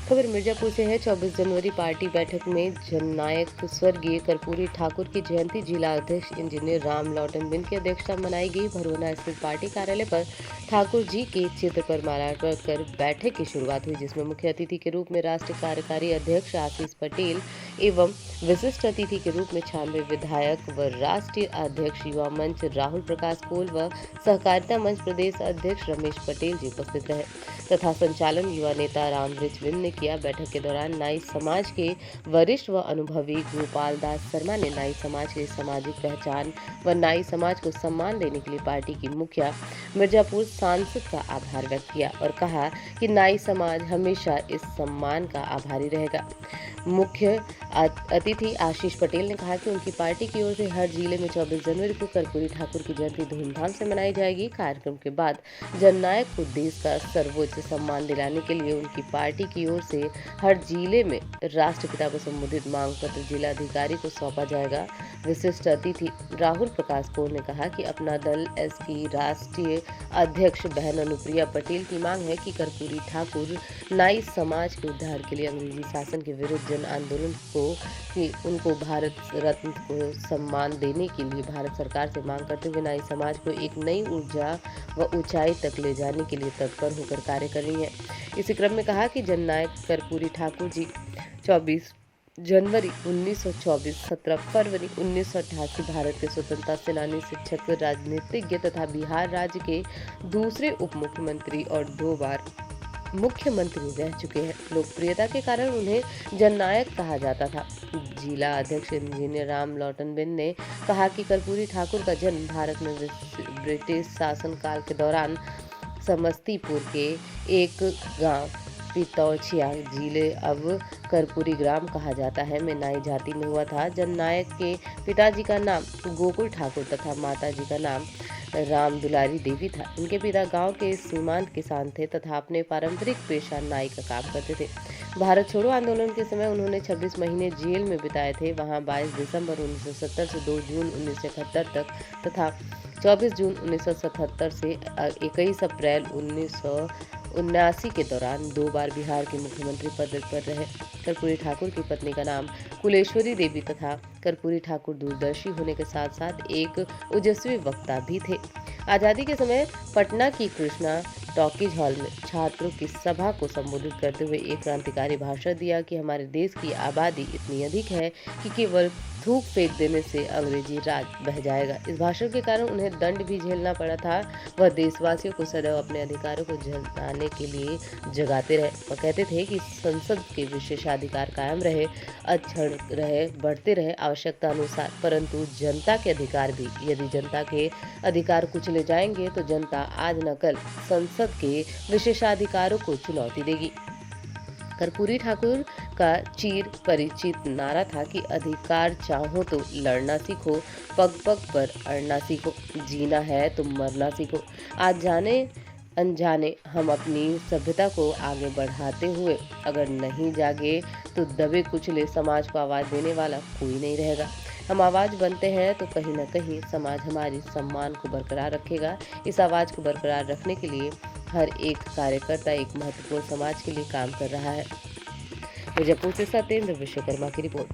खबर मिर्जापुर से है। 24 जनवरी पार्टी बैठक में जननायक स्वर्गीय कर्पूरी ठाकुर की जयंती जिला अध्यक्ष इंजीनियर राम लॉटन बिन की अध्यक्षता में मनाई गई। भरोना स्थित पार्टी कार्यालय पर ठाकुर जी के चित्र पर माल्यार्पण कर बैठक की शुरुआत हुई, जिसमें मुख्य अतिथि के रूप में राष्ट्रीय कार्यकारी अध्यक्ष आशीष पटेल एवं विशिष्ट अतिथि के रूप में 96 विधायक व राष्ट्रीय अध्यक्ष युवा मंच राहुल प्रकाश कोल व सहकारिता मंच प्रदेश अध्यक्ष रमेश पटेल जी उपस्थित रहे तथा संचालन युवा नेता राम बिन ने किया। बैठक के दौरान नाई समाज के वरिष्ठ व अनुभवी गोपाल दास शर्मा ने नाई समाज की सामाजिक पहचान व नाई समाज को सम्मान देने के लिए पार्टी की मुखिया मिर्जापुर सांसद का आभार व्यक्त किया और कहा कि नाई समाज हमेशा इस सम्मान का आभारी रहेगा। मुख्य अतिथि आशीष पटेल ने कहा कि उनकी पार्टी की ओर से हर जिले में 24 जनवरी को कर्पूरी ठाकुर की जयंती धूमधाम से मनाई जाएगी। कार्यक्रम के बाद जननायक को देश का सर्वोच्च सम्मान दिलाने के लिए उनकी पार्टी की ओर से हर जिले में राष्ट्रपिता को संबोधित मांग पत्र जिलाधिकारी को सौंपा जाएगा। विशिष्ट अतिथि राहुल प्रकाश कोल ने कहा कि अपना दल एस की राष्ट्रीय अध्यक्ष बहन अनुप्रिया पटेल की मांग है कि कर्पूरी ठाकुर नाई समाज के उद्धार के लिए अंग्रेजी शासन के विरुद्ध जन आंदोलन को कि उनको भारत रत्न को सम्मान देने के लिए भारत सरकार से मांग करते हुए नाई समाज को एक नई ऊर्जा व ऊंचाई तक ले जाने के लिए तत्पर होकर कार्य कर रही है। इसी क्रम में कहा कि जननायक कर्पूरी ठाकुर जी 24 जनवरी 1924, 17 फरवरी 1988 भारत के स्वतंत्रता सेनानी, शिक्षक, राजनीतिज्ञ तथा बिहार राज्य के दूसरे उप मुख्यमंत्री और 2 बार मुख्यमंत्री रह चुके हैं। लोकप्रियता के कारण उन्हें जननायक कहा जाता था। जिला अध्यक्ष इंजीनियर राम लॉटन बिन ने कहा कि कर्पूरी ठाकुर का जन्म भारत में ब्रिटिश शासन काल के दौरान समस्तीपुर के एक गांव पितौछिया जिले अब कर्पूरी ग्राम कहा जाता है में नाई जाति में हुआ था। जननायक के पिताजी का नाम गोकुल ठाकुर तथा माताजी का नाम राम दुलारी देवी था। उनके पिता गांव के सीमांत किसान थे तथा अपने पारंपरिक पेशा नाई का काम करते थे। भारत छोड़ो आंदोलन के समय उन्होंने 26 महीने जेल में बिताए थे। वहां 22 दिसंबर 1970 से 2 जून 1971 तक तथा 24 जून 1977 से 21 अप्रैल 1979 के दौरान 2 बार बिहार के मुख्यमंत्री पद पर रहे। कर्पूरी ठाकुर की पत्नी का नाम कुलेश्वरी देवी तथा कर्पूरी ठाकुर दूरदर्शी होने के साथ साथ एक ओजस्वी वक्ता भी थे। आज़ादी के समय पटना की कृष्णा टॉकीज हॉल में छात्रों की सभा को संबोधित करते हुए एक क्रांतिकारी भाषण दिया कि हमारे देश की आबादी इतनी अधिक है कि केवल थूक फेंक देने से अंग्रेजी राज बह जाएगा। इस भाषण के कारण उन्हें दंड भी झेलना पड़ा था। वह देशवासियों को सदैव अपने अधिकारों को जताने के लिए जगाते रहे। वह कहते थे कि संसद के विशेषाधिकार कायम रहे, अक्षण रहे, बढ़ते रहे आवश्यकता अनुसार, परंतु जनता के अधिकार भी। यदि जनता के अधिकार कुचले जाएंगे तो जनता आज न कल संसद के विशेषाधिकारों को चुनौती देगी। कर्पूरी ठाकुर का चिर परिचित नारा था कि अधिकार चाहो तो लड़ना सीखो, पग पग पर अड़ना सीखो, जीना है तो मरना सीखो। आज जाने अनजाने हम अपनी सभ्यता को आगे बढ़ाते हुए अगर नहीं जागे तो दबे कुचले समाज को आवाज देने वाला कोई नहीं रहेगा। हम आवाज बनते हैं तो कहीं न कहीं समाज हमारी सम्मान को बरकरार रखेगा। इस आवाज को बरकरार रखने के लिए हर एक कार्यकर्ता एक महत्वपूर्ण समाज के लिए काम कर रहा है। मिर्जापुर से सत्येंद्र विश्वकर्मा की रिपोर्ट।